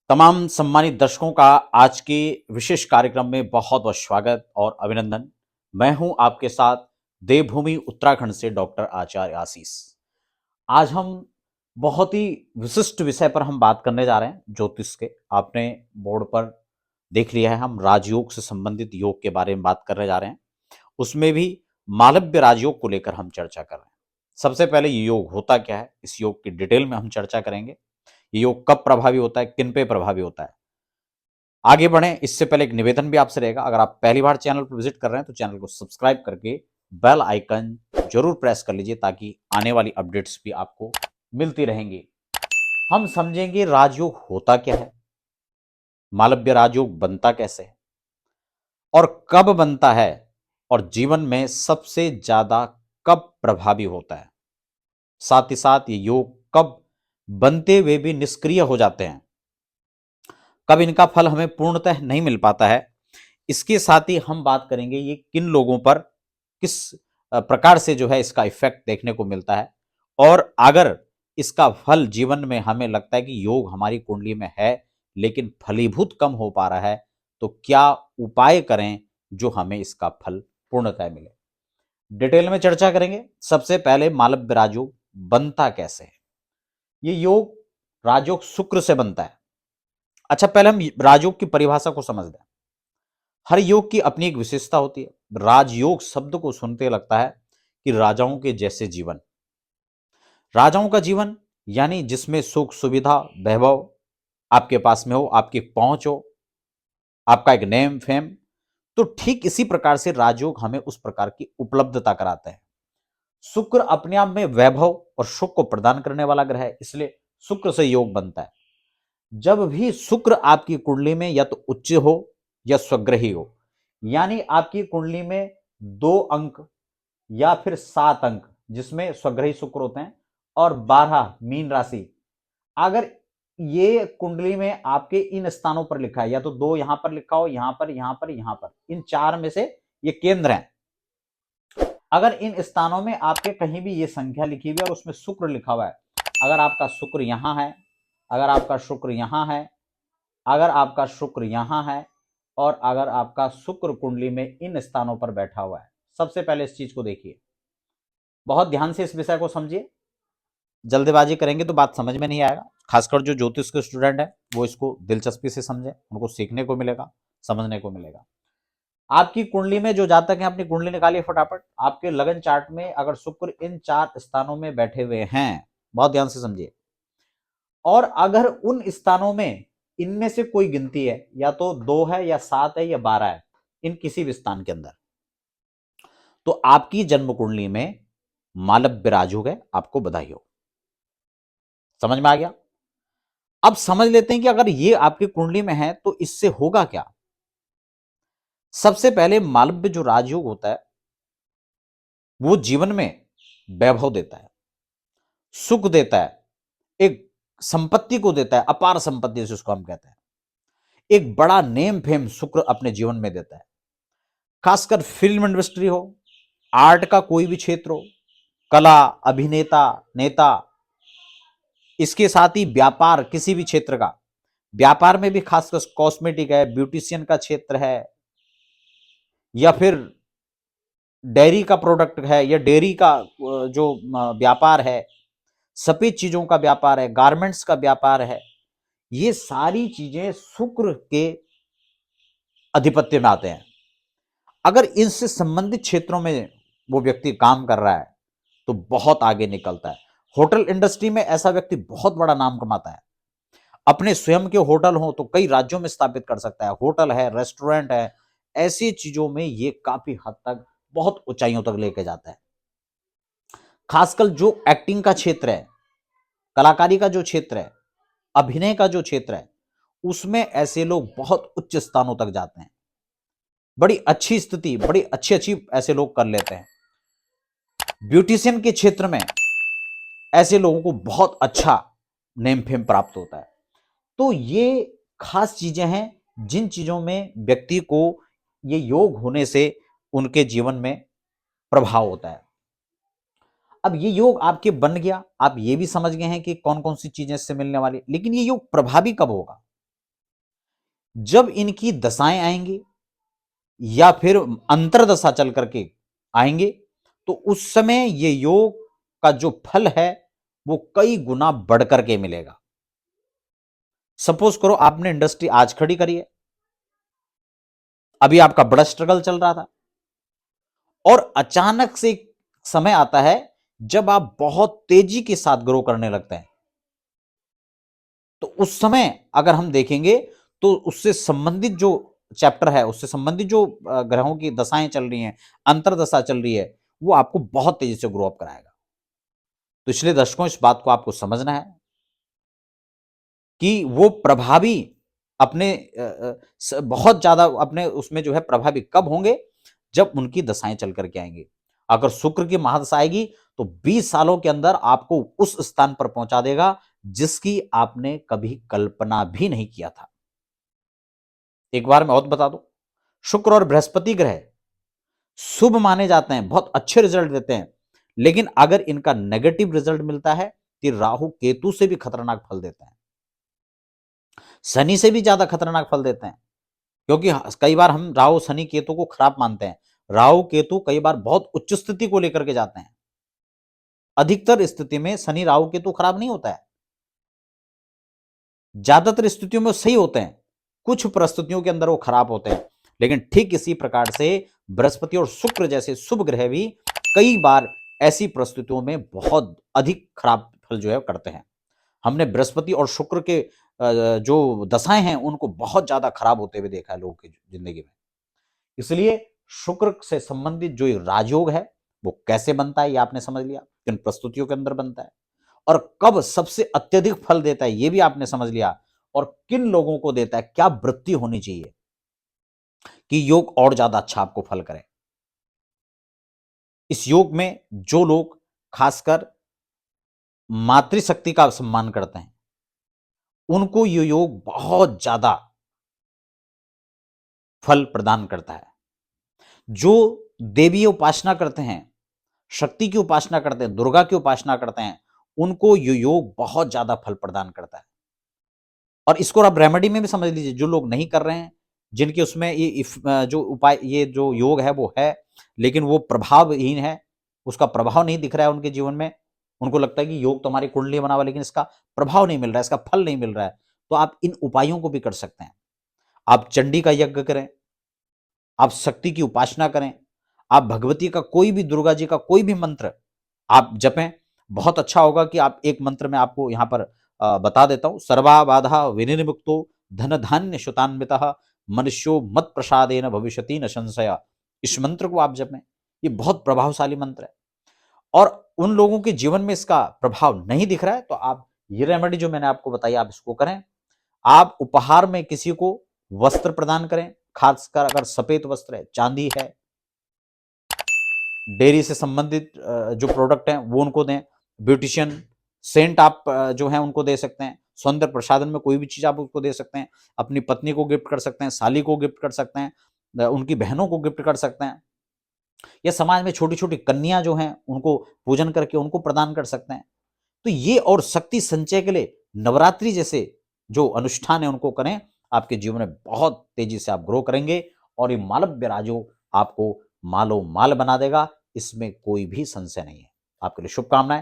तमाम सम्मानित दर्शकों का आज के विशेष कार्यक्रम में बहुत बहुत स्वागत और अभिनंदन। मैं हूं आपके साथ देवभूमि उत्तराखंड से डॉक्टर आचार्य आशीष। आज हम बहुत ही विशिष्ट विषय पर हम बात करने जा रहे हैं, ज्योतिष के। आपने बोर्ड पर देख लिया है, हम राजयोग से संबंधित योग के बारे में बात करने जा रहे हैं। उसमें भी मालव्य राजयोग को लेकर हम चर्चा कर रहे हैं। सबसे पहले ये योग होता क्या है, इस योग की डिटेल में हम चर्चा करेंगे। ये योग कब प्रभावी होता है, किन पे प्रभावी होता है। आगे बढ़ें इससे पहले एक निवेदन भी आपसे रहेगा, अगर आप पहली बार चैनल पर विजिट कर रहे हैं तो चैनल को सब्सक्राइब करके बेल आइकन जरूर प्रेस कर लीजिए ताकि आने वाली अपडेट्स भी आपको मिलती रहेंगी। हम समझेंगे राजयोग होता क्या है, मालव्य राजयोग बनता कैसे है और कब बनता है, और जीवन में सबसे ज्यादा कब प्रभावी होता है। साथ ही साथ ये योग कब बनते हुए भी निष्क्रिय हो जाते हैं, कब इनका फल हमें पूर्णतः नहीं मिल पाता है। इसके साथ ही हम बात करेंगे ये किन लोगों पर किस प्रकार से जो है इसका इफेक्ट देखने को मिलता है, और अगर इसका फल जीवन में हमें लगता है कि योग हमारी कुंडली में है लेकिन फलीभूत कम हो पा रहा है, तो क्या उपाय करें जो हमें इसका फल पूर्णतः मिले। डिटेल में चर्चा करेंगे। सबसे पहले मालव्य राजयोग बनता कैसे है। ये योग राजयोग शुक्र से बनता है। अच्छा, पहले हम राजयोग की परिभाषा को समझ लें। हर योग की अपनी एक विशेषता होती है। राजयोग शब्द को सुनते लगता है कि राजाओं के जैसे जीवन, राजाओं का जीवन यानी जिसमें सुख सुविधा वैभव आपके पास में हो, आपकी पहुंच हो, आपका एक नेम फेम। तो ठीक इसी प्रकार से राजयोग हमें उस प्रकार की उपलब्धता कराते हैं। शुक्र अपने आप में वैभव और सुख को प्रदान करने वाला ग्रह है, इसलिए शुक्र से योग बनता है। जब भी शुक्र आपकी कुंडली में या तो उच्च हो या स्वग्रही हो, यानी आपकी कुंडली में 2 अंक या फिर 7 अंक जिसमें स्वग्रही शुक्र होते हैं और 12 मीन राशि, अगर ये कुंडली में आपके इन स्थानों पर लिखा है, या तो 2 यहां पर लिखा हो, यहां पर, यहां पर, यहां पर, इन 4 में से ये केंद्र हैं। अगर इन स्थानों में आपके कहीं भी ये संख्या लिखी हुई है और उसमें शुक्र लिखा हुआ है, अगर आपका शुक्र यहां है, अगर आपका शुक्र यहां है, अगर आपका शुक्र यहां है, और अगर आपका शुक्र कुंडली में इन स्थानों पर बैठा हुआ है, सबसे पहले इस चीज को देखिए, बहुत ध्यान से इस विषय को समझिए। जल्दबाजी करेंगे तो बात समझ में नहीं आएगा। खासकर जो ज्योतिष के स्टूडेंट हैं वो इसको दिलचस्पी से समझें, उनको सीखने को मिलेगा, समझने को मिलेगा। आपकी कुंडली में जो जातक है, अपनी कुंडली निकालिए फटाफट। आपके लगन चार्ट में अगर शुक्र इन 4 स्थानों में बैठे हुए हैं, बहुत ध्यान से समझिए, और अगर उन स्थानों में इनमें से कोई गिनती है, या तो 2 है या 7 है या 12 है, इन किसी भी स्थान के अंदर, तो आपकी जन्म कुंडली में मालव्य राजयोग है, आपको बधाई हो। समझ में आ गया। अब समझ लेते हैं कि अगर ये आपकी कुंडली में है तो इससे होगा क्या। सबसे पहले मालव्य जो राजयोग होता है वो जीवन में वैभव देता है, सुख देता है, एक संपत्ति को देता है, अपार संपत्ति जिसको हम कहते हैं, एक बड़ा नेम फेम शुक्र अपने जीवन में देता है। खासकर फिल्म इंडस्ट्री हो, आर्ट का कोई भी क्षेत्र हो, कला, अभिनेता, नेता, इसके साथ ही व्यापार, किसी भी क्षेत्र का व्यापार में भी खासकर कॉस्मेटिक है, ब्यूटिशियन का क्षेत्र है, या फिर डेयरी का प्रोडक्ट है, या डेयरी का जो व्यापार है, सफेद चीजों का व्यापार है, गारमेंट्स का व्यापार है, ये सारी चीजें शुक्र के आधिपत्य में आते हैं। अगर इनसे संबंधित क्षेत्रों में वो व्यक्ति काम कर रहा है तो बहुत आगे निकलता है। होटल इंडस्ट्री में ऐसा व्यक्ति बहुत बड़ा नाम कमाता है। अपने स्वयं के होटल हो तो कई राज्यों में स्थापित कर सकता है। होटल है, रेस्टोरेंट है, ऐसी चीजों में ये काफी हद तक बहुत ऊंचाइयों तक लेके जाता है। खासकर जो एक्टिंग का क्षेत्र है, कलाकारी का जो क्षेत्र है, अभिनय का जो क्षेत्र है, उसमें ऐसे लोग बहुत उच्च स्थानों तक जाते हैं। बड़ी अच्छी स्थिति, बड़ी अच्छी अच्छी ऐसे लोग कर लेते हैं। ब्यूटिशियन के क्षेत्र में ऐसे लोगों को बहुत अच्छा नेम फेम प्राप्त होता है। तो ये खास चीजें हैं जिन चीजों में व्यक्ति को ये योग होने से उनके जीवन में प्रभाव होता है। अब ये योग आपके बन गया, आप ये भी समझ गए हैं कि कौन कौन सी चीजें इससे मिलने वाली, लेकिन ये योग प्रभावी कब होगा। जब इनकी दशाएं आएंगी या फिर अंतरदशा चल करके आएंगे, तो उस समय ये योग का जो फल है वो कई गुना बढ़ करके मिलेगा। सपोज करो आपने इंडस्ट्री आज खड़ी करी है, अभी आपका बड़ा स्ट्रगल चल रहा था और अचानक से एक समय आता है जब आप बहुत तेजी के साथ ग्रो करने लगते हैं, तो उस समय अगर हम देखेंगे तो उससे संबंधित जो चैप्टर है, उससे संबंधित जो ग्रहों की दशाएं चल रही हैं, अंतरदशा चल रही है, वो आपको बहुत तेजी से ग्रो अप कराएगा। तो इसलिए दर्शकों, इस बात को आपको समझना है कि वो प्रभावी अपने बहुत ज्यादा अपने उसमें जो है प्रभावी कब होंगे, जब उनकी दशाएं चल करके आएंगी। अगर शुक्र की महादशा आएगी तो 20 सालों के अंदर आपको उस स्थान पर पहुंचा देगा जिसकी आपने कभी कल्पना भी नहीं किया था। एक बार मैं और बता दूं, शुक्र और बृहस्पति ग्रह शुभ माने जाते हैं, बहुत अच्छे रिजल्ट देते हैं, लेकिन अगर इनका नेगेटिव रिजल्ट मिलता है तो राहु केतु से भी खतरनाक फल देते हैं, शनि से भी ज्यादा खतरनाक फल देते हैं। क्योंकि कई बार हम राहु शनि केतु को खराब मानते हैं, राहु केतु कई बार बहुत उच्च स्थिति को लेकर के जाते हैं। अधिकतर स्थिति में शनि राहु केतु खराब नहीं होता है, ज्यादातर स्थितियों में सही होते हैं, कुछ परिस्थितियों के अंदर वो खराब होते हैं। लेकिन ठीक इसी प्रकार से बृहस्पति और शुक्र जैसे शुभ ग्रह भी कई बार ऐसी परिस्थितियों में बहुत अधिक खराब फल जो है करते हैं। हमने बृहस्पति और शुक्र के जो दशाएं हैं उनको बहुत ज्यादा खराब होते हुए देखा है लोगों की जिंदगी में। इसलिए शुक्र से संबंधित जो राजयोग है वो कैसे बनता है ये आपने समझ लिया, किन प्रस्तुतियों के अंदर बनता है और कब सबसे अत्यधिक फल देता है ये भी आपने समझ लिया, और किन लोगों को देता है, क्या वृत्ति होनी चाहिए कि योग और ज्यादा अच्छा आपको फल करे। इस योग में जो लोग खासकर मातृशक्ति का सम्मान करते हैं उनको ये योग बहुत ज्यादा फल प्रदान करता है। जो देवी उपासना करते हैं, शक्ति की उपासना करते हैं, दुर्गा की उपासना करते हैं, उनको ये योग बहुत ज्यादा फल प्रदान करता है। और इसको आप रेमेडी में भी समझ लीजिए, जो लोग नहीं कर रहे हैं, जिनके उसमें ये जो उपाय, ये जो योग है वो है लेकिन वो प्रभावहीन है, उसका प्रभाव नहीं दिख रहा है उनके जीवन में, उनको लगता है कि योग तो हमारी कुंडली बना हुआ लेकिन इसका प्रभाव नहीं मिल रहा है, इसका फल नहीं मिल रहा है, तो आप इन उपायों को भी कर सकते हैं। आप चंडी का यज्ञ करें, आप शक्ति की उपासना करें, आप भगवती का कोई भी, दुर्गा जी का कोई भी मंत्र आप जपें। बहुत अच्छा होगा कि आप एक मंत्र में आपको यहां पर बता देता हूं, सर्वा बाधा विनिर्मुक्तो धन धान्य शुतान्वितः मनुष्यो मत प्रसादेन भविष्यति न संशय। इस मंत्र को आप जपें, ये बहुत प्रभावशाली मंत्र है। और उन लोगों के जीवन में इसका प्रभाव नहीं दिख रहा है तो आप ये रेमेडी जो मैंने आपको बताई आप इसको करें। आप उपहार में किसी को वस्त्र प्रदान करें, खासकर अगर सफेद वस्त्र है, चांदी है, डेयरी से संबंधित जो प्रोडक्ट हैं वो उनको दें। ब्यूटिशियन सेंट आप जो है उनको दे सकते हैं। सौंदर्य प्रसाधन में कोई भी चीज आप उसको दे सकते हैं। अपनी पत्नी को गिफ्ट कर सकते हैं, साली को गिफ्ट कर सकते हैं, उनकी बहनों को गिफ्ट कर सकते हैं, या समाज में छोटी छोटी कन्या जो हैं उनको पूजन करके उनको प्रदान कर सकते हैं। तो ये और शक्ति संचय के लिए नवरात्रि जैसे जो अनुष्ठान है उनको करें, आपके जीवन में बहुत तेजी से आप ग्रो करेंगे और ये मालव्य राजयोग आपको मालो माल बना देगा, इसमें कोई भी संशय नहीं है। आपके लिए शुभकामनाएं।